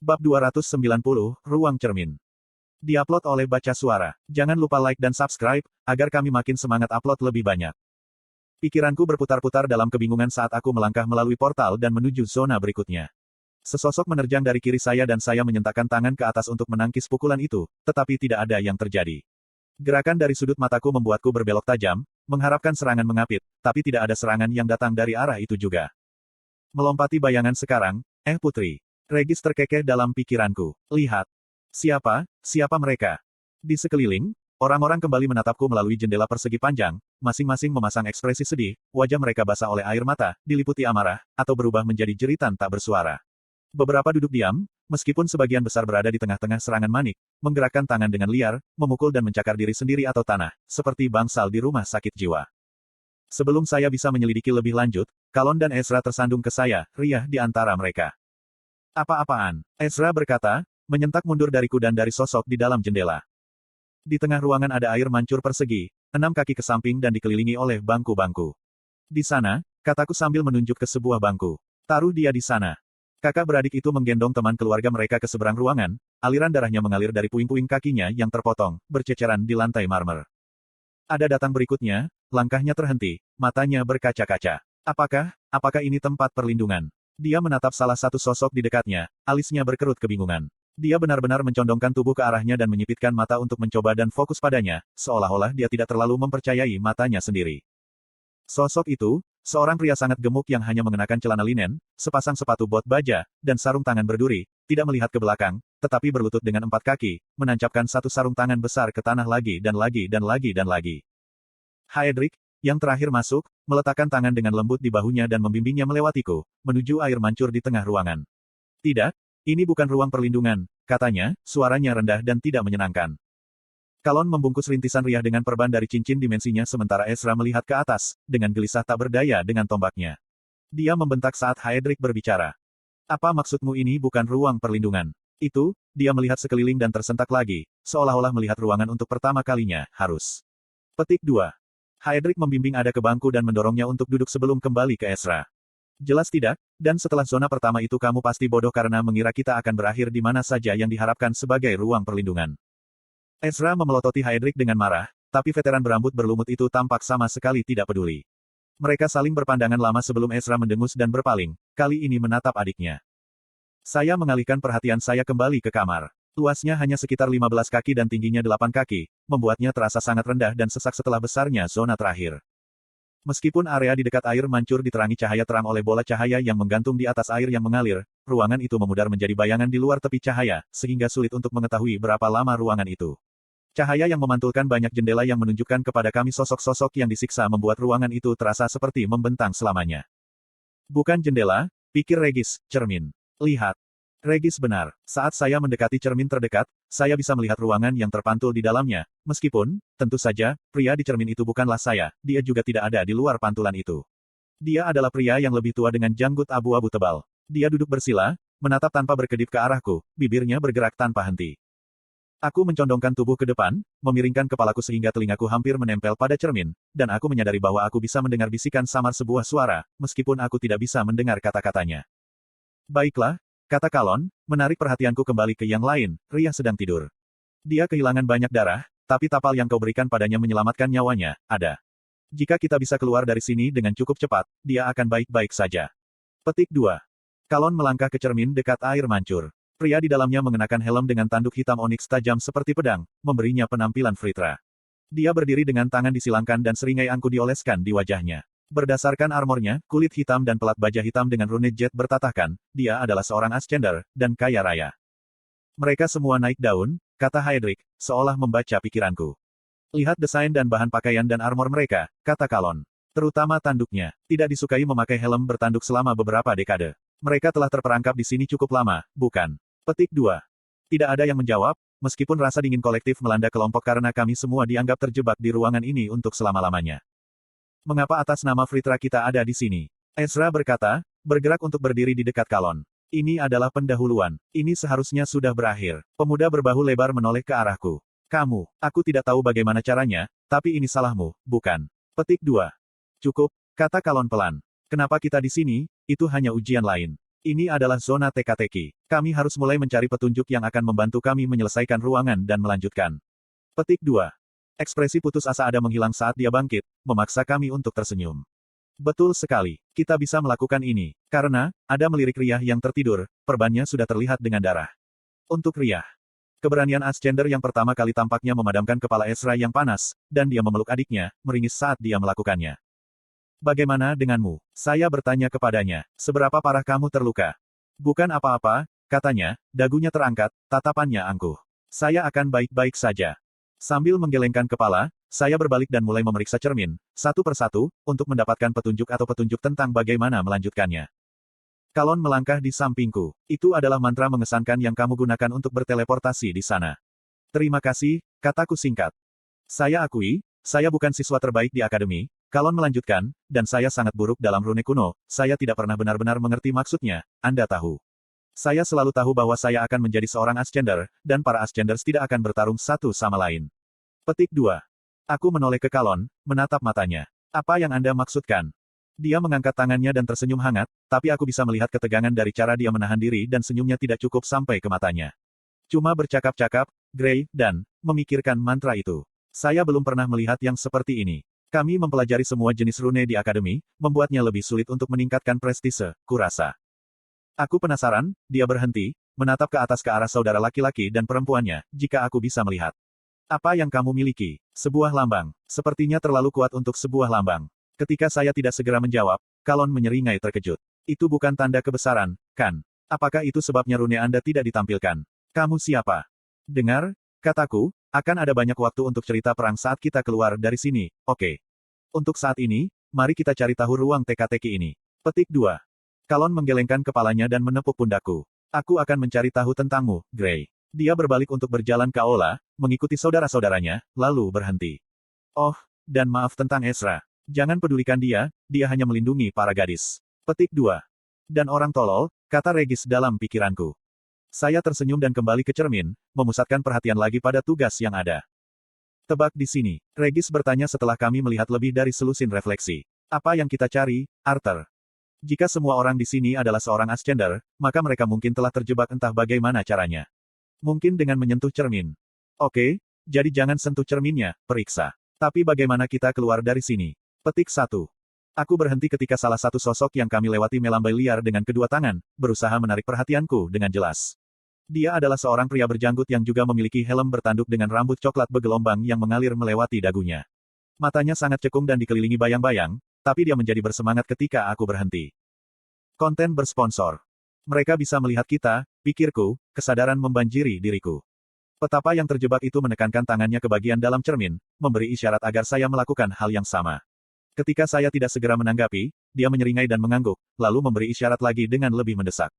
Bab 290, Ruang Cermin. Diupload oleh Baca Suara. Jangan lupa like dan subscribe, agar kami makin semangat upload lebih banyak. Pikiranku berputar-putar dalam kebingungan saat aku melangkah melalui portal dan menuju zona berikutnya. Sesosok menerjang dari kiri saya dan saya menyentakkan tangan ke atas untuk menangkis pukulan itu, tetapi tidak ada yang terjadi. Gerakan dari sudut mataku membuatku berbelok tajam, mengharapkan serangan mengapit, tapi tidak ada serangan yang datang dari arah itu juga. Melompati bayangan sekarang, Putri. Regis terkekeh dalam pikiranku. Lihat. Siapa mereka? Di sekeliling, orang-orang kembali menatapku melalui jendela persegi panjang, masing-masing memasang ekspresi sedih, wajah mereka basah oleh air mata, diliputi amarah, atau berubah menjadi jeritan tak bersuara. Beberapa duduk diam, meskipun sebagian besar berada di tengah-tengah serangan manik, menggerakkan tangan dengan liar, memukul dan mencakar diri sendiri atau tanah, seperti bangsal di rumah sakit jiwa. Sebelum saya bisa menyelidiki lebih lanjut, Kalon dan Ezra tersandung ke saya, riah di antara mereka. Apa-apaan? Ezra berkata, menyentak mundur dariku dan dari sosok di dalam jendela. Di tengah ruangan ada air mancur persegi, 6 kaki ke samping dan dikelilingi oleh bangku-bangku. Di sana, kataku sambil menunjuk ke sebuah bangku. Taruh dia di sana. Kakak beradik itu menggendong teman keluarga mereka ke seberang ruangan, aliran darahnya mengalir dari puing-puing kakinya yang terpotong, berceceran di lantai marmer. Ada datang berikutnya, langkahnya terhenti, matanya berkaca-kaca. Apakah ini tempat perlindungan? Dia menatap salah satu sosok di dekatnya, alisnya berkerut kebingungan. Dia benar-benar mencondongkan tubuh ke arahnya dan menyipitkan mata untuk mencoba dan fokus padanya, seolah-olah dia tidak terlalu mempercayai matanya sendiri. Sosok itu, seorang pria sangat gemuk yang hanya mengenakan celana linen, sepasang sepatu bot baja, dan sarung tangan berduri, tidak melihat ke belakang, tetapi berlutut dengan 4 kaki, menancapkan satu sarung tangan besar ke tanah lagi dan lagi dan lagi dan lagi. Haedric, yang terakhir masuk, meletakkan tangan dengan lembut di bahunya dan membimbingnya melewatiku, menuju air mancur di tengah ruangan. Tidak, ini bukan ruang perlindungan, katanya, suaranya rendah dan tidak menyenangkan. Kalon membungkus rintisan riah dengan perban dari cincin dimensinya sementara Ezra melihat ke atas, dengan gelisah tak berdaya dengan tombaknya. Dia membentak saat Haedric berbicara. Apa maksudmu ini bukan ruang perlindungan? Itu, dia melihat sekeliling dan tersentak lagi, seolah-olah melihat ruangan untuk pertama kalinya, harus. Petik 2. Haedric membimbing Ada ke bangku dan mendorongnya untuk duduk sebelum kembali ke Ezra. Jelas tidak, dan setelah zona pertama itu kamu pasti bodoh karena mengira kita akan berakhir di mana saja yang diharapkan sebagai ruang perlindungan. Ezra memelototi Haedric dengan marah, tapi veteran berambut berlumut itu tampak sama sekali tidak peduli. Mereka saling berpandangan lama sebelum Ezra mendengus dan berpaling, kali ini menatap adiknya. Saya mengalihkan perhatian saya kembali ke kamar. Luasnya hanya sekitar 15 kaki dan tingginya 8 kaki, membuatnya terasa sangat rendah dan sesak setelah besarnya zona terakhir. Meskipun area di dekat air mancur diterangi cahaya terang oleh bola cahaya yang menggantung di atas air yang mengalir, ruangan itu memudar menjadi bayangan di luar tepi cahaya, sehingga sulit untuk mengetahui berapa lama ruangan itu. Cahaya yang memantulkan banyak jendela yang menunjukkan kepada kami sosok-sosok yang disiksa membuat ruangan itu terasa seperti membentang selamanya. Bukan jendela, pikir Regis, cermin. Lihat. Regis benar. Saat saya mendekati cermin terdekat, saya bisa melihat ruangan yang terpantul di dalamnya, meskipun, tentu saja, pria di cermin itu bukanlah saya, dia juga tidak ada di luar pantulan itu. Dia adalah pria yang lebih tua dengan janggut abu-abu tebal. Dia duduk bersila, menatap tanpa berkedip ke arahku, bibirnya bergerak tanpa henti. Aku mencondongkan tubuh ke depan, memiringkan kepalaku sehingga telingaku hampir menempel pada cermin, dan aku menyadari bahwa aku bisa mendengar bisikan samar sebuah suara, meskipun aku tidak bisa mendengar kata-katanya. Baiklah, kata Kalon, menarik perhatianku kembali ke yang lain, Ria sedang tidur. Dia kehilangan banyak darah, tapi tapal yang kau berikan padanya menyelamatkan nyawanya, Ada. Jika kita bisa keluar dari sini dengan cukup cepat, dia akan baik-baik saja. Petik 2. Kalon melangkah ke cermin dekat air mancur. Pria di dalamnya mengenakan helm dengan tanduk hitam oniks tajam seperti pedang, memberinya penampilan fritra. Dia berdiri dengan tangan disilangkan dan seringai angku dioleskan di wajahnya. Berdasarkan armornya, kulit hitam dan pelat baja hitam dengan rune jet bertatahkan, dia adalah seorang ascender, dan kaya raya. Mereka semua naik daun, kata Haedric, seolah membaca pikiranku. Lihat desain dan bahan pakaian dan armor mereka, kata Kalon. Terutama tanduknya, tidak disukai memakai helm bertanduk selama beberapa dekade. Mereka telah terperangkap di sini cukup lama, bukan? Petik 2. Tidak ada yang menjawab, meskipun rasa dingin kolektif melanda kelompok karena kami semua dianggap terjebak di ruangan ini untuk selama-lamanya. Mengapa atas nama Fritra kita ada di sini? Ezra berkata, bergerak untuk berdiri di dekat Kalon. Ini adalah pendahuluan. Ini seharusnya sudah berakhir. Pemuda berbahu lebar menoleh ke arahku. Aku tidak tahu bagaimana caranya, tapi ini salahmu, bukan? Petik 2. Cukup, kata Kalon pelan. Kenapa kita di sini? Itu hanya ujian lain. Ini adalah zona teka-teki. Kami harus mulai mencari petunjuk yang akan membantu kami menyelesaikan ruangan dan melanjutkan. Petik 2. Ekspresi putus asa Ada menghilang saat dia bangkit, memaksa kami untuk tersenyum. Betul sekali. Kita bisa melakukan ini. Karena, Ada melirik Riyah yang tertidur, perbannya sudah terlihat dengan darah. Untuk Riyah. Keberanian Ascender yang pertama kali tampaknya memadamkan kepala Ezra yang panas, dan dia memeluk adiknya, meringis saat dia melakukannya. Bagaimana denganmu? Saya bertanya kepadanya, seberapa parah kamu terluka? Bukan apa-apa, katanya, dagunya terangkat, tatapannya angkuh. Saya akan baik-baik saja. Sambil menggelengkan kepala, saya berbalik dan mulai memeriksa cermin, satu persatu, untuk mendapatkan petunjuk atau petunjuk tentang bagaimana melanjutkannya. Kalon melangkah di sampingku. Itu adalah mantra mengesankan yang kamu gunakan untuk berteleportasi di sana. Terima kasih, kataku singkat. Saya akui, saya bukan siswa terbaik di akademi, Kalon melanjutkan, dan saya sangat buruk dalam rune kuno, saya tidak pernah benar-benar mengerti maksudnya, Anda tahu. Saya selalu tahu bahwa saya akan menjadi seorang Ascender, dan para Ascenders tidak akan bertarung satu sama lain. Petik 2. Aku menoleh ke Kalon, menatap matanya. Apa yang Anda maksudkan? Dia mengangkat tangannya dan tersenyum hangat, tapi aku bisa melihat ketegangan dari cara dia menahan diri dan senyumnya tidak cukup sampai ke matanya. Cuma bercakap-cakap, Gray, dan memikirkan mantra itu. Saya belum pernah melihat yang seperti ini. Kami mempelajari semua jenis rune di akademi, membuatnya lebih sulit untuk meningkatkan prestise, kurasa. Aku penasaran, dia berhenti, menatap ke atas ke arah saudara laki-laki dan perempuannya, jika aku bisa melihat. Apa yang kamu miliki? Sebuah lambang. Sepertinya terlalu kuat untuk sebuah lambang. Ketika saya tidak segera menjawab, Kalon menyeringai terkejut. Itu bukan tanda kebesaran, kan? Apakah itu sebabnya rune Anda tidak ditampilkan? Kamu siapa? Dengar, kataku, akan ada banyak waktu untuk cerita perang saat kita keluar dari sini, oke. Untuk saat ini, mari kita cari tahu ruang teka-teki ini. Petik 2. Kalon menggelengkan kepalanya dan menepuk pundakku. Aku akan mencari tahu tentangmu, Gray. Dia berbalik untuk berjalan ke aula, mengikuti saudara-saudaranya, lalu berhenti. Oh, dan maaf tentang Ezra. Jangan pedulikan dia, dia hanya melindungi para gadis. Petik 2. Dan orang tolol, kata Regis dalam pikiranku. Saya tersenyum dan kembali ke cermin, memusatkan perhatian lagi pada tugas yang ada. Tebak di sini, Regis bertanya setelah kami melihat lebih dari selusin refleksi. Apa yang kita cari, Arthur? Jika semua orang di sini adalah seorang Ascender, maka mereka mungkin telah terjebak entah bagaimana caranya. Mungkin dengan menyentuh cermin. Oke, jadi jangan sentuh cerminnya, periksa. Tapi bagaimana kita keluar dari sini? Petik 1. Aku berhenti ketika salah satu sosok yang kami lewati melambai liar dengan kedua tangan, berusaha menarik perhatianku dengan jelas. Dia adalah seorang pria berjanggut yang juga memiliki helm bertanduk dengan rambut coklat bergelombang yang mengalir melewati dagunya. Matanya sangat cekung dan dikelilingi bayang-bayang, tapi dia menjadi bersemangat ketika aku berhenti. Konten bersponsor. Mereka bisa melihat kita, pikirku, kesadaran membanjiri diriku. Petapa yang terjebak itu menekankan tangannya ke bagian dalam cermin, memberi isyarat agar saya melakukan hal yang sama. Ketika saya tidak segera menanggapi, dia menyeringai dan mengangguk, lalu memberi isyarat lagi dengan lebih mendesak.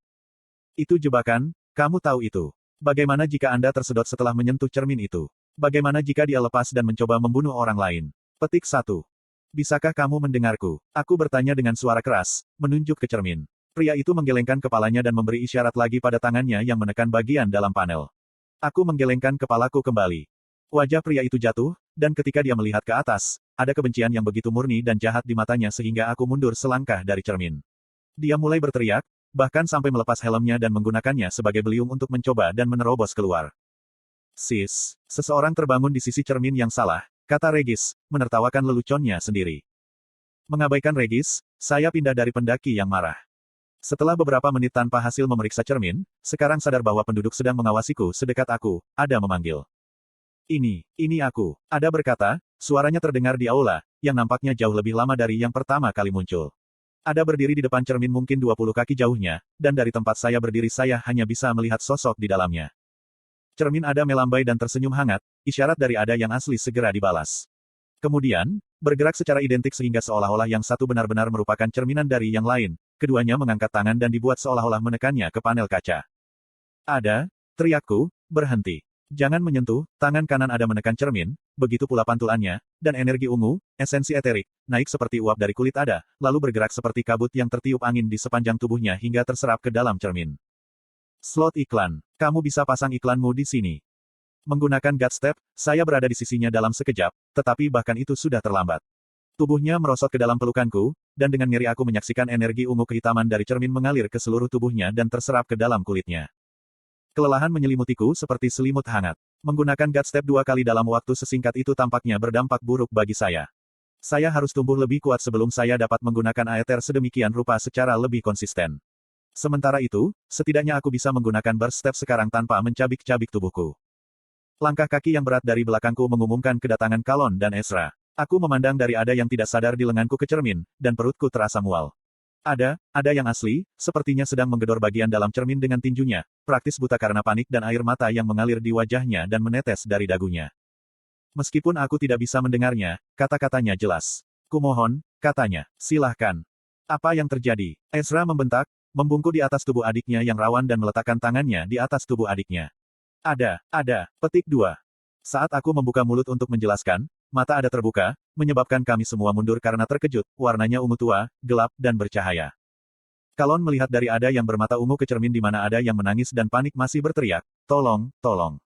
Itu jebakan, kamu tahu itu. Bagaimana jika Anda tersedot setelah menyentuh cermin itu? Bagaimana jika dia lepas dan mencoba membunuh orang lain? Petik 1. Bisakah kamu mendengarku? Aku bertanya dengan suara keras, menunjuk ke cermin. Pria itu menggelengkan kepalanya dan memberi isyarat lagi pada tangannya yang menekan bagian dalam panel. Aku menggelengkan kepalaku kembali. Wajah pria itu jatuh, dan ketika dia melihat ke atas, ada kebencian yang begitu murni dan jahat di matanya sehingga aku mundur selangkah dari cermin. Dia mulai berteriak, bahkan sampai melepas helmnya dan menggunakannya sebagai beliung untuk mencoba dan menerobos keluar. Sis, seseorang terbangun di sisi cermin yang salah, kata Regis, menertawakan leluconnya sendiri. Mengabaikan Regis, saya pindah dari pendaki yang marah. Setelah beberapa menit tanpa hasil memeriksa cermin, sekarang sadar bahwa penduduk sedang mengawasiku sedekat aku, Ada memanggil. Ini aku, Ada berkata, suaranya terdengar di aula, yang nampaknya jauh lebih lama dari yang pertama kali muncul. Ada berdiri di depan cermin mungkin 20 kaki jauhnya, dan dari tempat saya berdiri saya hanya bisa melihat sosok di dalamnya. Cermin Ada melambai dan tersenyum hangat, isyarat dari Ada yang asli segera dibalas. Kemudian, bergerak secara identik sehingga seolah-olah yang satu benar-benar merupakan cerminan dari yang lain, keduanya mengangkat tangan dan dibuat seolah-olah menekannya ke panel kaca. Ada, teriakku, berhenti. Jangan menyentuh, tangan kanan Ada menekan cermin, begitu pula pantulannya, dan energi ungu, esensi eterik, naik seperti uap dari kulit Ada, lalu bergerak seperti kabut yang tertiup angin di sepanjang tubuhnya hingga terserap ke dalam cermin. Slot iklan. Kamu bisa pasang iklanmu di sini. Menggunakan Godstep, saya berada di sisinya dalam sekejap, tetapi bahkan itu sudah terlambat. Tubuhnya merosot ke dalam pelukanku, dan dengan ngeri aku menyaksikan energi ungu kehitaman dari cermin mengalir ke seluruh tubuhnya dan terserap ke dalam kulitnya. Kelelahan menyelimutiku seperti selimut hangat. Menggunakan God Step 2 kali dalam waktu sesingkat itu tampaknya berdampak buruk bagi saya. Saya harus tumbuh lebih kuat sebelum saya dapat menggunakan Aether sedemikian rupa secara lebih konsisten. Sementara itu, setidaknya aku bisa menggunakan Burst Step sekarang tanpa mencabik-cabik tubuhku. Langkah kaki yang berat dari belakangku mengumumkan kedatangan Kalon dan Ezra. Aku memandang dari ada yang tidak sadar di lenganku ke cermin, dan perutku terasa mual. Ada yang asli, sepertinya sedang menggedor bagian dalam cermin dengan tinjunya, praktis buta karena panik dan air mata yang mengalir di wajahnya dan menetes dari dagunya. Meskipun aku tidak bisa mendengarnya, kata-katanya jelas. Kumohon, katanya, silahkan. Apa yang terjadi? Ezra membentak, membungkuk di atas tubuh adiknya yang rawan dan meletakkan tangannya di atas tubuh adiknya. Petik 2. Saat aku membuka mulut untuk menjelaskan, mata ada terbuka, menyebabkan kami semua mundur karena terkejut, warnanya ungu tua, gelap, dan bercahaya. Kalon melihat dari ada yang bermata ungu ke cermin di mana ada yang menangis dan panik masih berteriak, tolong, tolong.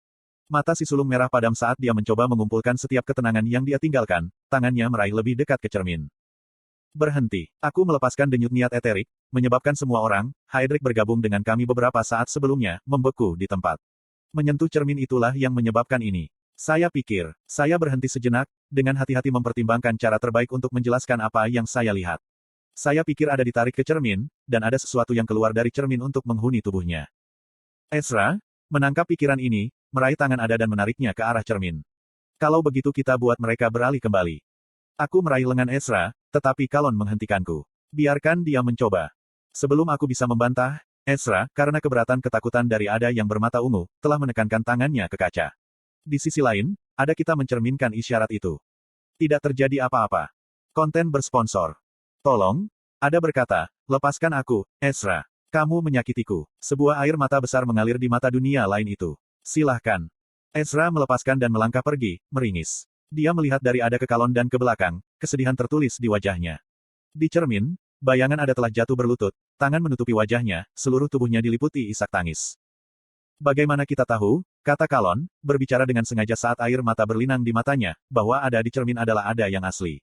Mata si sulung merah padam saat dia mencoba mengumpulkan setiap ketenangan yang dia tinggalkan, tangannya meraih lebih dekat ke cermin. Berhenti. Aku melepaskan denyut niat eterik, menyebabkan semua orang, Haedric bergabung dengan kami beberapa saat sebelumnya, membeku di tempat. Menyentuh cermin itulah yang menyebabkan ini. Saya pikir, saya berhenti sejenak, dengan hati-hati mempertimbangkan cara terbaik untuk menjelaskan apa yang saya lihat. Saya pikir ada ditarik ke cermin, dan ada sesuatu yang keluar dari cermin untuk menghuni tubuhnya. Ezra, menangkap pikiran ini, meraih tangan ada dan menariknya ke arah cermin. Kalau begitu kita buat mereka beralih kembali. Aku meraih lengan Ezra, tetapi Kalon menghentikanku. Biarkan dia mencoba. Sebelum aku bisa membantah, Ezra, karena keberatan ketakutan dari ada yang bermata ungu, telah menekankan tangannya ke kaca. Di sisi lain, ada kita mencerminkan isyarat itu. Tidak terjadi apa-apa. Konten bersponsor. Tolong, ada berkata, lepaskan aku, Ezra. Kamu menyakitiku. Sebuah air mata besar mengalir di mata dunia lain itu. Silahkan. Ezra melepaskan dan melangkah pergi, meringis. Dia melihat dari ada ke Kalon dan ke belakang, kesedihan tertulis di wajahnya. Di cermin, bayangan ada telah jatuh berlutut, tangan menutupi wajahnya, seluruh tubuhnya diliputi isak tangis. Bagaimana kita tahu, kata Kalon, berbicara dengan sengaja saat air mata berlinang di matanya, bahwa ada di cermin adalah ada yang asli.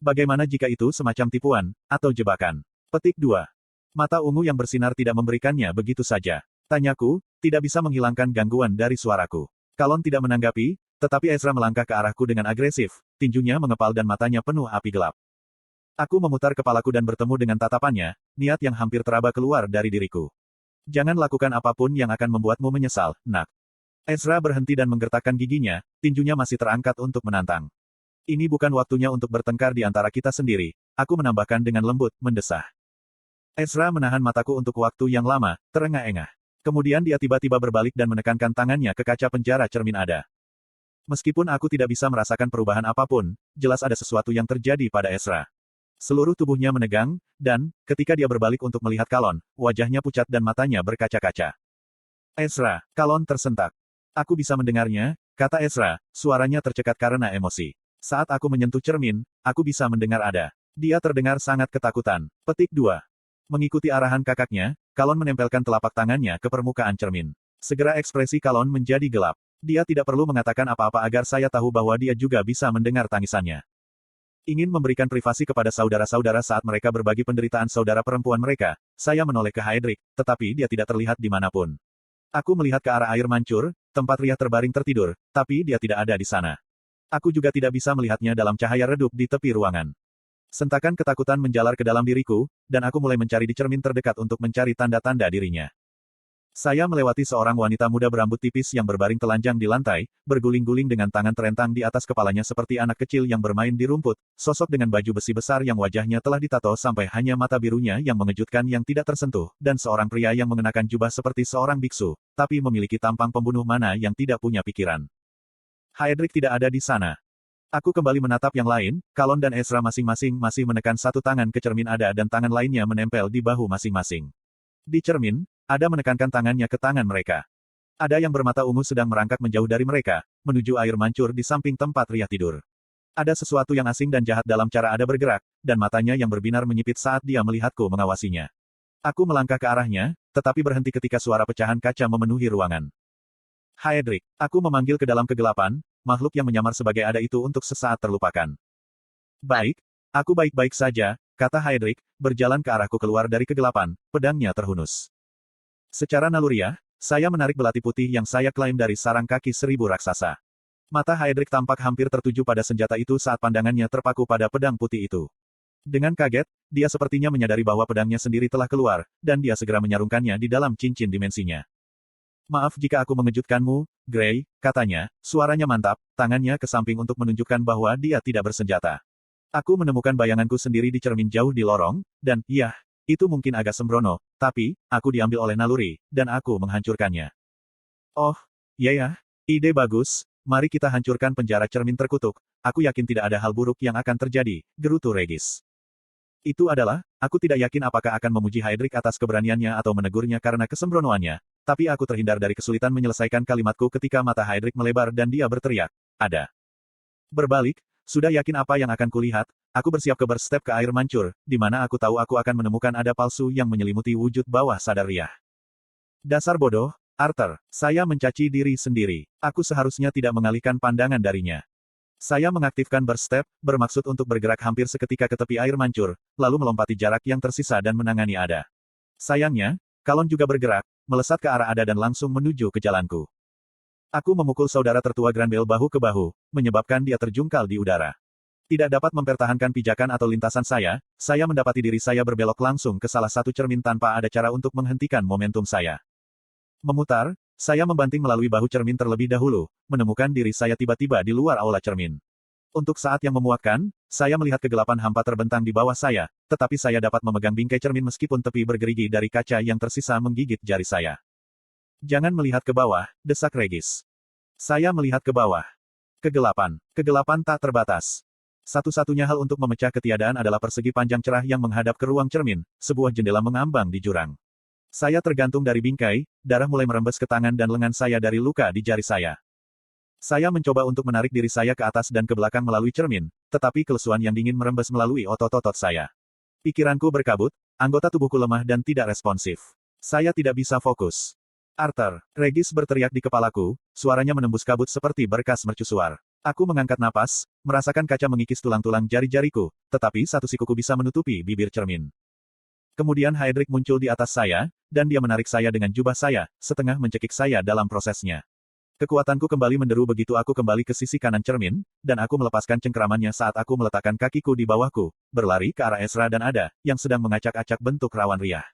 Bagaimana jika itu semacam tipuan, atau jebakan? Petik 2. Mata ungu yang bersinar tidak memberikannya begitu saja. Tanyaku, tidak bisa menghilangkan gangguan dari suaraku. Kalon tidak menanggapi, tetapi Ezra melangkah ke arahku dengan agresif, tinjunya mengepal dan matanya penuh api gelap. Aku memutar kepalaku dan bertemu dengan tatapannya, niat yang hampir teraba keluar dari diriku. Jangan lakukan apapun yang akan membuatmu menyesal, nak. Ezra berhenti dan menggertakkan giginya, tinjunya masih terangkat untuk menantang. Ini bukan waktunya untuk bertengkar di antara kita sendiri, aku menambahkan dengan lembut, mendesah. Ezra menahan mataku untuk waktu yang lama, terengah-engah. Kemudian dia tiba-tiba berbalik dan menekankan tangannya ke kaca penjara cermin ada. Meskipun aku tidak bisa merasakan perubahan apapun, jelas ada sesuatu yang terjadi pada Ezra. Seluruh tubuhnya menegang, dan, ketika dia berbalik untuk melihat Kalon, wajahnya pucat dan matanya berkaca-kaca. Ezra, Kalon tersentak. Aku bisa mendengarnya, kata Ezra, suaranya tercekat karena emosi. Saat aku menyentuh cermin, aku bisa mendengar ada. Dia terdengar sangat ketakutan. Petik 2. Mengikuti arahan kakaknya, Kalon menempelkan telapak tangannya ke permukaan cermin. Segera ekspresi Kalon menjadi gelap. Dia tidak perlu mengatakan apa-apa agar saya tahu bahwa dia juga bisa mendengar tangisannya. Ingin memberikan privasi kepada saudara-saudara saat mereka berbagi penderitaan saudara perempuan mereka, saya menoleh ke Haedric, tetapi dia tidak terlihat dimanapun. Aku melihat ke arah air mancur, tempat Riyah terbaring tertidur, tapi dia tidak ada di sana. Aku juga tidak bisa melihatnya dalam cahaya redup di tepi ruangan. Sentakan ketakutan menjalar ke dalam diriku, dan aku mulai mencari di cermin terdekat untuk mencari tanda-tanda dirinya. Saya melewati seorang wanita muda berambut tipis yang berbaring telanjang di lantai, berguling-guling dengan tangan terentang di atas kepalanya seperti anak kecil yang bermain di rumput, sosok dengan baju besi besar yang wajahnya telah ditato sampai hanya mata birunya yang mengejutkan yang tidak tersentuh, dan seorang pria yang mengenakan jubah seperti seorang biksu, tapi memiliki tampang pembunuh mana yang tidak punya pikiran. Haedric tidak ada di sana. Aku kembali menatap yang lain, Kalon dan Ezra masing-masing masih menekan satu tangan ke cermin ada dan tangan lainnya menempel di bahu masing-masing. Di cermin, ada menekankan tangannya ke tangan mereka. Ada yang bermata ungu sedang merangkak menjauh dari mereka, menuju air mancur di samping tempat Riyah tidur. Ada sesuatu yang asing dan jahat dalam cara ada bergerak, dan matanya yang berbinar menyipit saat dia melihatku mengawasinya. Aku melangkah ke arahnya, tetapi berhenti ketika suara pecahan kaca memenuhi ruangan. Haedric, aku memanggil ke dalam kegelapan, makhluk yang menyamar sebagai ada itu untuk sesaat terlupakan. Baik, Aku baik-baik saja, kata Haedric, berjalan ke arahku keluar dari kegelapan, pedangnya terhunus. Secara naluriah, saya menarik belati putih yang saya klaim dari sarang kaki 1000 raksasa. Mata Haedric tampak hampir tertuju pada senjata itu saat pandangannya terpaku pada pedang putih itu. Dengan kaget, dia sepertinya menyadari bahwa pedangnya sendiri telah keluar, dan dia segera menyarungkannya di dalam cincin dimensinya. Maaf jika aku mengejutkanmu, Gray, katanya, suaranya mantap, tangannya ke samping untuk menunjukkan bahwa dia tidak bersenjata. Aku menemukan bayanganku sendiri di cermin jauh di lorong, dan, yah, itu mungkin agak sembrono, tapi, aku diambil oleh naluri, dan aku menghancurkannya. Oh, ya, ide bagus, mari kita hancurkan penjara cermin terkutuk, aku yakin tidak ada hal buruk yang akan terjadi, gerutu Regis. Itu adalah, aku tidak yakin apakah akan memuji Haedric atas keberaniannya atau menegurnya karena kesembronoannya, tapi aku terhindar dari kesulitan menyelesaikan kalimatku ketika mata Haedric melebar dan dia berteriak, ada. Berbalik, sudah yakin apa yang akan kulihat, aku bersiap ke berstep ke air mancur, di mana aku tahu aku akan menemukan ada palsu yang menyelimuti wujud bawah sadar Riyah. Dasar bodoh, Arthur, saya mencaci diri sendiri, aku seharusnya tidak mengalihkan pandangan darinya. Saya mengaktifkan berstep, bermaksud untuk bergerak hampir seketika ke tepi air mancur, lalu melompati jarak yang tersisa dan menangani ada. Sayangnya, Kalon juga bergerak, melesat ke arah ada dan langsung menuju ke jalanku. Aku memukul saudara tertua Granbel bahu ke bahu, menyebabkan dia terjungkal di udara. Tidak dapat mempertahankan pijakan atau lintasan saya mendapati diri saya berbelok langsung ke salah satu cermin tanpa ada cara untuk menghentikan momentum saya. Memutar, saya membanting melalui bahu cermin terlebih dahulu, menemukan diri saya tiba-tiba di luar aula cermin. Untuk saat yang memuakkan, saya melihat kegelapan hampa terbentang di bawah saya, tetapi saya dapat memegang bingkai cermin meskipun tepi bergerigi dari kaca yang tersisa menggigit jari saya. Jangan melihat ke bawah, desak Regis. Saya melihat ke bawah. Kegelapan tak terbatas. Satu-satunya hal untuk memecah ketiadaan adalah persegi panjang cerah yang menghadap ke ruang cermin, sebuah jendela mengambang di jurang. Saya tergantung dari bingkai, darah mulai merembes ke tangan dan lengan saya dari luka di jari saya. Saya mencoba untuk menarik diri saya ke atas dan ke belakang melalui cermin, tetapi kelesuan yang dingin merembes melalui otot-otot saya. Pikiranku berkabut, anggota tubuhku lemah dan tidak responsif. Saya tidak bisa fokus. Arthur, Regis berteriak di kepalaku, suaranya menembus kabut seperti berkas mercusuar. Aku mengangkat napas, merasakan kaca mengikis tulang-tulang jari-jariku, tetapi satu sikuku bisa menutupi bibir cermin. Kemudian Haedric muncul di atas saya, dan dia menarik saya dengan jubah saya, setengah mencekik saya dalam prosesnya. Kekuatanku kembali menderu begitu aku kembali ke sisi kanan cermin, dan aku melepaskan cengkeramannya saat aku meletakkan kakiku di bawahku, berlari ke arah Ezra dan Ada, yang sedang mengacak-acak bentuk rawan Riyah.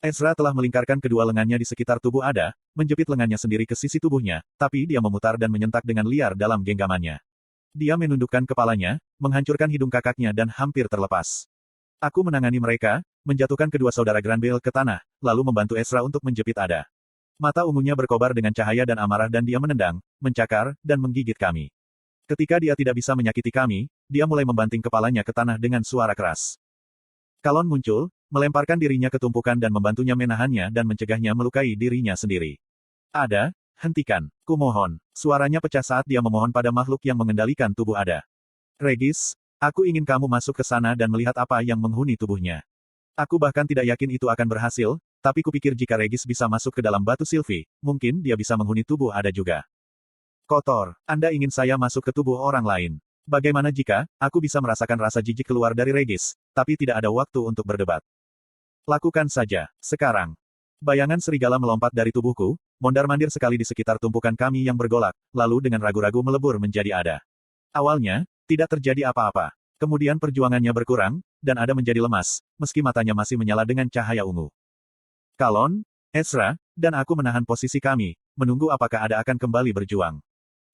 Ezra telah melingkarkan kedua lengannya di sekitar tubuh Ada, menjepit lengannya sendiri ke sisi tubuhnya, tapi dia memutar dan menyentak dengan liar dalam genggamannya. Dia menundukkan kepalanya, menghancurkan hidung kakaknya dan hampir terlepas. Aku menangani mereka, menjatuhkan kedua saudara Granbel ke tanah, lalu membantu Ezra untuk menjepit Ada. Mata ungunya berkobar dengan cahaya dan amarah dan dia menendang, mencakar, dan menggigit kami. Ketika dia tidak bisa menyakiti kami, dia mulai membanting kepalanya ke tanah dengan suara keras. Kalon muncul, melemparkan dirinya ke tumpukan dan membantunya menahannya dan mencegahnya melukai dirinya sendiri. Ada, hentikan, kumohon. Suaranya pecah saat dia memohon pada makhluk yang mengendalikan tubuh Ada. Regis, aku ingin kamu masuk ke sana dan melihat apa yang menghuni tubuhnya. Aku bahkan tidak yakin itu akan berhasil, tapi kupikir jika Regis bisa masuk ke dalam batu Sylvie, mungkin dia bisa menghuni tubuh Ada juga. Kotor, Anda ingin saya masuk ke tubuh orang lain. Bagaimana jika aku bisa merasakan rasa jijik keluar dari Regis, tapi tidak ada waktu untuk berdebat. Lakukan saja, sekarang. Bayangan serigala melompat dari tubuhku, mondar-mandir sekali di sekitar tumpukan kami yang bergolak, lalu dengan ragu-ragu melebur menjadi Ada. Awalnya, tidak terjadi apa-apa. Kemudian perjuangannya berkurang, dan Ada menjadi lemas, meski matanya masih menyala dengan cahaya ungu. Kalon, Ezra, dan aku menahan posisi kami, menunggu apakah Ada akan kembali berjuang.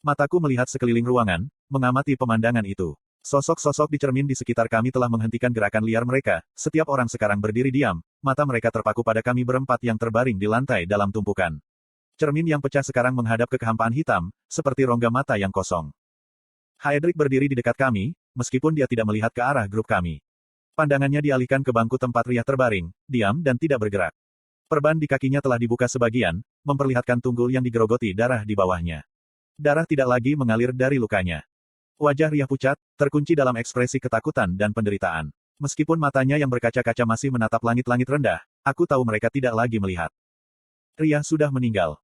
Mataku melihat sekeliling ruangan, mengamati pemandangan itu. Sosok-sosok di cermin di sekitar kami telah menghentikan gerakan liar mereka, setiap orang sekarang berdiri diam, mata mereka terpaku pada kami berempat yang terbaring di lantai dalam tumpukan. Cermin yang pecah sekarang menghadap ke kehampaan hitam, seperti rongga mata yang kosong. Haedric berdiri di dekat kami, meskipun dia tidak melihat ke arah grup kami. Pandangannya dialihkan ke bangku tempat Riyah terbaring, diam dan tidak bergerak. Perban di kakinya telah dibuka sebagian, memperlihatkan tunggul yang digerogoti darah di bawahnya. Darah tidak lagi mengalir dari lukanya. Wajah Riyah pucat, terkunci dalam ekspresi ketakutan dan penderitaan. Meskipun matanya yang berkaca-kaca masih menatap langit-langit rendah, aku tahu mereka tidak lagi melihat. Riyah sudah meninggal.